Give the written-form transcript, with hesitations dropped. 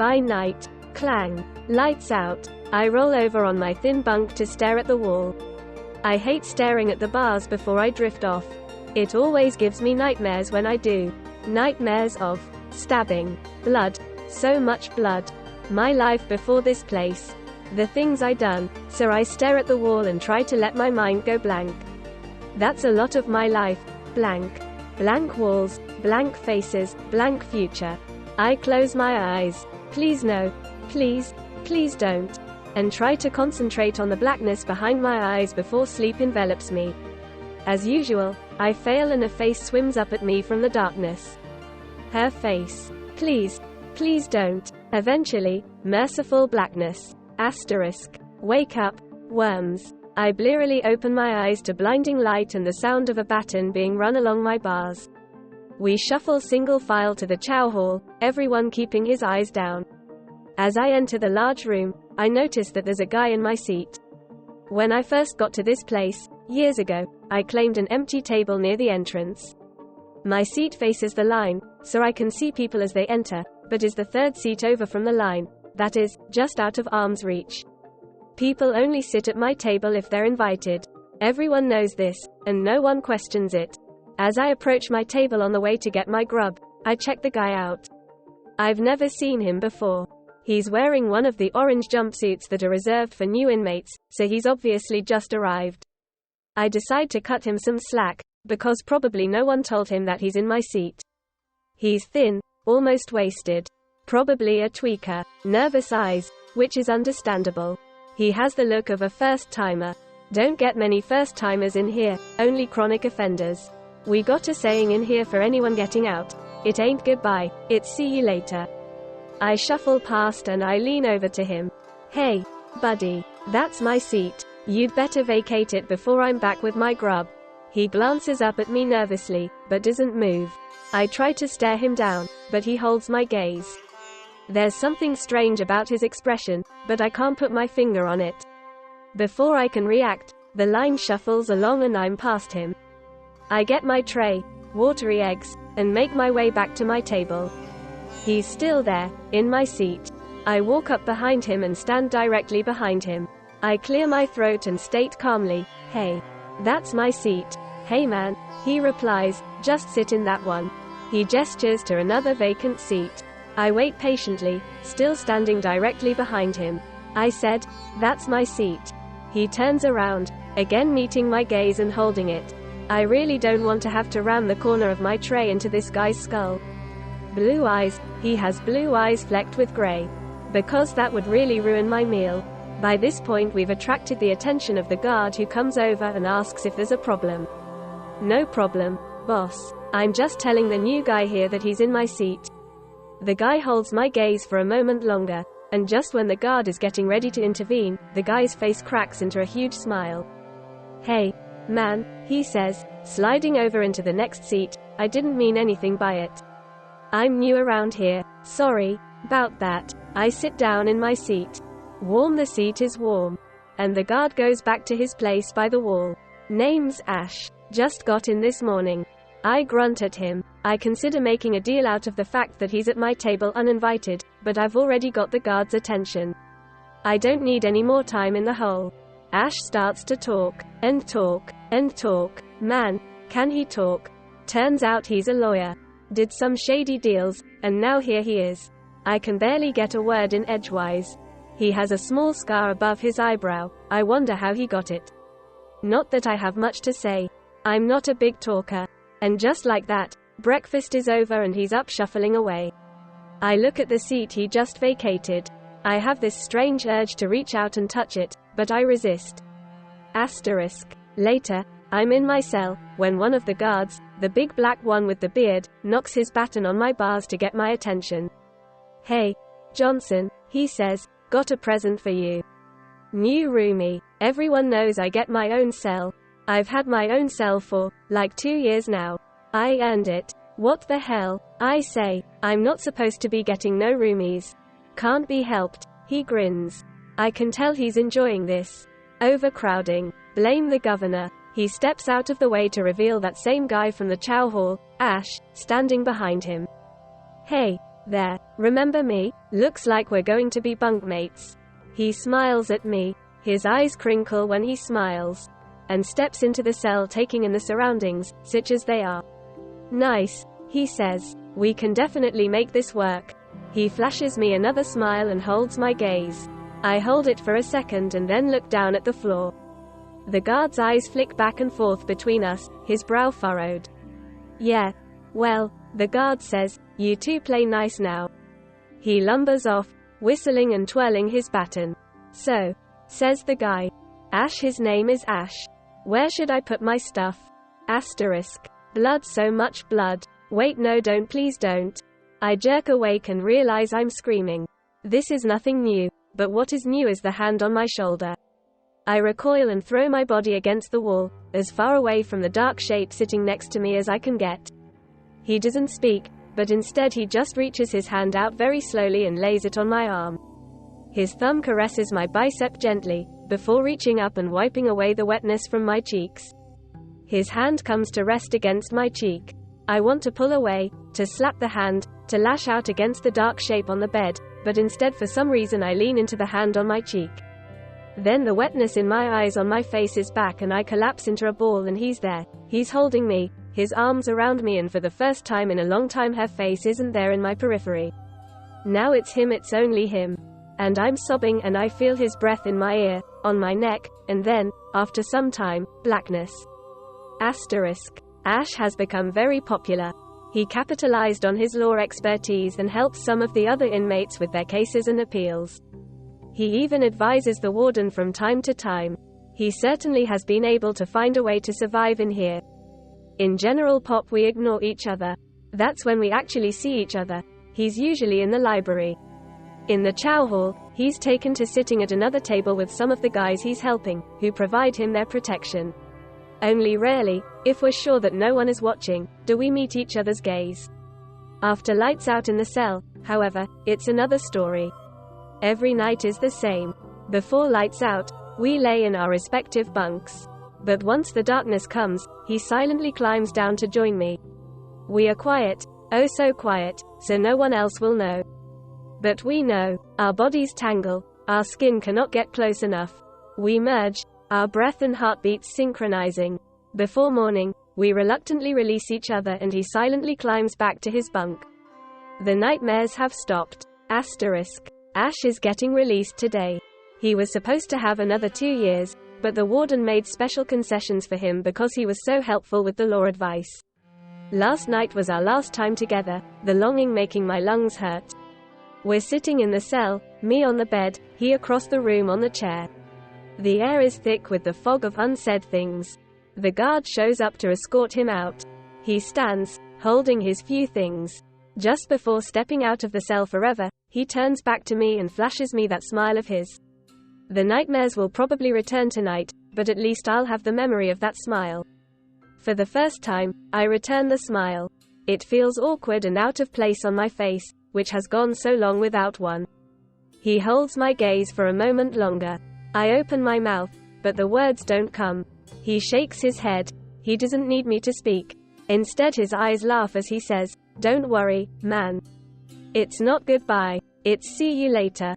By night. Clang. Lights out. I roll over on my thin bunk to stare at the wall. I hate staring at the bars before I drift off. It always gives me nightmares when I do. Nightmares of stabbing, blood, so much blood. My life before this place. The things I done. So I stare at the wall and try to let my mind go blank. That's a lot of my life. Blank. Blank walls, blank faces, blank future. I close my eyes. Please no. Please, please don't. And try to concentrate on the blackness behind my eyes before sleep envelops me. As usual, I fail and a face swims up at me from the darkness. Her face. Please, please don't. Eventually, merciful blackness. Asterisk. Wake up, worms. I blearily open my eyes to blinding light and the sound of a baton being run along my bars. We shuffle single file to the chow hall, everyone keeping his eyes down. As I enter the large room, I notice that there's a guy in my seat. When I first got to this place, years ago, I claimed an empty table near the entrance. My seat faces the line, so I can see people as they enter, but is the third seat over from the line, that is, just out of arm's reach. People only sit at my table if they're invited. Everyone knows this, and no one questions it. As I approach my table on the way to get my grub, I check the guy out. I've never seen him before. He's wearing one of the orange jumpsuits that are reserved for new inmates, so he's obviously just arrived. I decide to cut him some slack, because probably no one told him that he's in my seat. He's thin, almost wasted. Probably a tweaker. Nervous eyes, which is understandable. He has the look of a first-timer. Don't get many first-timers in here, only chronic offenders. We got a saying in here for anyone getting out. It ain't goodbye, it's see you later. I shuffle past and I lean over to him. Hey, buddy, that's my seat. You'd better vacate it before I'm back with my grub. He glances up at me nervously, but doesn't move. I try to stare him down, but he holds my gaze. There's something strange about his expression, but I can't put my finger on it. Before I can react, the line shuffles along and I'm past him. I get my tray, watery eggs, and make my way back to my table. He's still there, in my seat. I walk up behind him and stand directly behind him. I clear my throat and state calmly, hey, that's my seat. Hey man, he replies, just sit in that one. He gestures to another vacant seat. I wait patiently, still standing directly behind him. I said, that's my seat. He turns around, again meeting my gaze and holding it. I really don't want to have to ram the corner of my tray into this guy's skull. Blue eyes, he has blue eyes flecked with gray. Because that would really ruin my meal. By this point we've attracted the attention of the guard who comes over and asks if there's a problem. No problem, boss. I'm just telling the new guy here that he's in my seat. The guy holds my gaze for a moment longer, and just when the guard is getting ready to intervene, the guy's face cracks into a huge smile. Hey, man, he says, sliding over into the next seat, I didn't mean anything by it. I'm new around here, sorry about that. I sit down in my seat. Warm, the seat is warm. And the guard goes back to his place by the wall. Name's Ash. Just got in this morning. I grunt at him. I consider making a deal out of the fact that he's at my table uninvited, but I've already got the guard's attention. I don't need any more time in the hole. Ash starts to talk, and talk, and talk. Man, can he talk? Turns out he's a lawyer. Did some shady deals, and now here he is. I can barely get a word in edgewise. He has a small scar above his eyebrow. I wonder how he got it. Not that I have much to say. I'm not a big talker. And just like that, breakfast is over and he's up shuffling away. I look at the seat he just vacated. I have this strange urge to reach out and touch it, but I resist. Asterisk. Later, I'm in my cell, when one of the guards, the big black one with the beard, knocks his baton on my bars to get my attention. Hey, Johnson, he says, got a present for you. New roomie. Everyone knows I get my own cell. I've had my own cell for, like 2 years now. I earned it. What the hell? I say, I'm not supposed to be getting no roomies. Can't be helped. He grins. I can tell he's enjoying this. Overcrowding. Blame the governor. He steps out of the way to reveal that same guy from the chow hall, Ash, standing behind him. Hey, There, remember me? Looks like we're going to be bunkmates. He smiles at me. His eyes crinkle when he smiles. And steps into the cell, taking in the surroundings, such as they are. Nice, he says. We can definitely make this work. He flashes me another smile and holds my gaze. I hold it for a second and then look down at the floor. The guard's eyes flick back and forth between us, his brow furrowed. Yeah. Well, the guard says, you two play nice now. He lumbers off, whistling and twirling his baton. So, says the guy. Ash, his name is Ash. Where should I put my stuff? Asterisk. Blood, so much blood. Wait, no, don't, please don't. I jerk awake and realize I'm screaming. This is nothing new, but what is new is the hand on my shoulder. I recoil and throw my body against the wall, as far away from the dark shape sitting next to me as I can get. He doesn't speak, but instead he just reaches his hand out very slowly and lays it on my arm. His thumb caresses my bicep gently, before reaching up and wiping away the wetness from my cheeks. His hand comes to rest against my cheek. I want to pull away, to slap the hand, to lash out against the dark shape on the bed, but instead for some reason I lean into the hand on my cheek. Then the wetness in my eyes on my face is back and I collapse into a ball and he's there. He's holding me, his arms around me, and for the first time in a long time her face isn't there in my periphery. Now it's him, it's only him. And I'm sobbing and I feel his breath in my ear, on my neck, and then, after some time, blackness. Asterisk. Ash has become very popular. He capitalized on his law expertise and helps some of the other inmates with their cases and appeals. He even advises the warden from time to time. He certainly has been able to find a way to survive in here. In general pop we ignore each other. That's when we actually see each other. He's usually in the library. In the chow hall, he's taken to sitting at another table with some of the guys he's helping, who provide him their protection. Only rarely, if we're sure that no one is watching, do we meet each other's gaze. After lights out in the cell, however, it's another story. Every night is the same. Before lights out, we lay in our respective bunks. But once the darkness comes, he silently climbs down to join me. We are quiet, oh so quiet, so no one else will know. But we know. Our bodies tangle, our skin cannot get close enough. We merge, our breath and heartbeats synchronizing. Before morning, we reluctantly release each other and he silently climbs back to his bunk. The nightmares have stopped. Asterisk. Ash is getting released today. He was supposed to have another 2 years, but the warden made special concessions for him because he was so helpful with the law advice. Last night was our last time together, the longing making my lungs hurt. We're sitting in the cell, me on the bed, he across the room on the chair. The air is thick with the fog of unsaid things. The guard shows up to escort him out. He stands, holding his few things. Just before stepping out of the cell forever, he turns back to me and flashes me that smile of his. The nightmares will probably return tonight, but at least I'll have the memory of that smile. For the first time, I return the smile. It feels awkward and out of place on my face, which has gone so long without one. He holds my gaze for a moment longer. I open my mouth, but the words don't come. He shakes his head. He doesn't need me to speak. Instead his eyes laugh as he says, "Don't worry, man. It's not goodbye. It's see you later."